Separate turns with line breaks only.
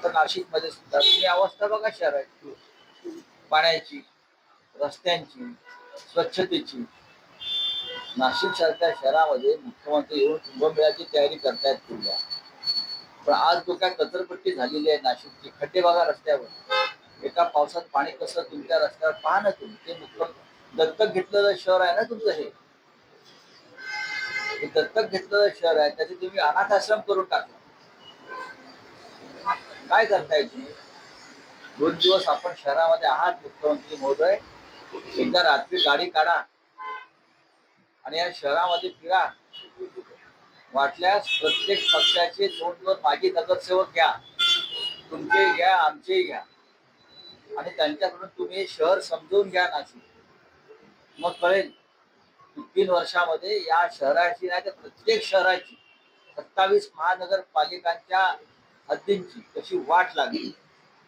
आता नाशिकमध्ये सुद्धा तुम्ही अवस्था बघा शहराची, पाण्याची, रस्त्यांची, स्वच्छतेची. नाशिक सारख्या शहरामध्ये मुख्यमंत्री येऊन कुंभमेळ्याची तयारी करतायत पुढल्या. पण आज जो काय कचरपट्टी झालेली आहे नाशिकची, खड्डे बघा रस्त्यावर. एका पावसात पाणी कसं तुमच्या रस्त्यावर पहा ना तुम्ही. ते मुख्य दत्तक घेतलेलं शहर आहे ना तुमचं हे. दत्तक घेतलेलं शहर आहे, त्याचे तुम्ही अनाथ आश्रम करून टाकला. काय करताय तुम्ही? 2 दिवस आपण शहरामध्ये आहात मुख्यमंत्री महोदय, एकदा रात्री गाडी काढा आणि या शहरामध्ये फिरा. वाटल्यास प्रत्येक पक्षाचे 2 माजी नगरसेवक घ्या, तुमचे घ्या, आमचे घ्या, आणि त्यांच्याकडून तुम्ही हे शहर समजून घ्या नाशिक. मग कळेल 3 वर्षामध्ये या शहराची नाही तर प्रत्येक शहराची 27 महानगरपालिकांच्या हद्दींची कशी वाट लागली.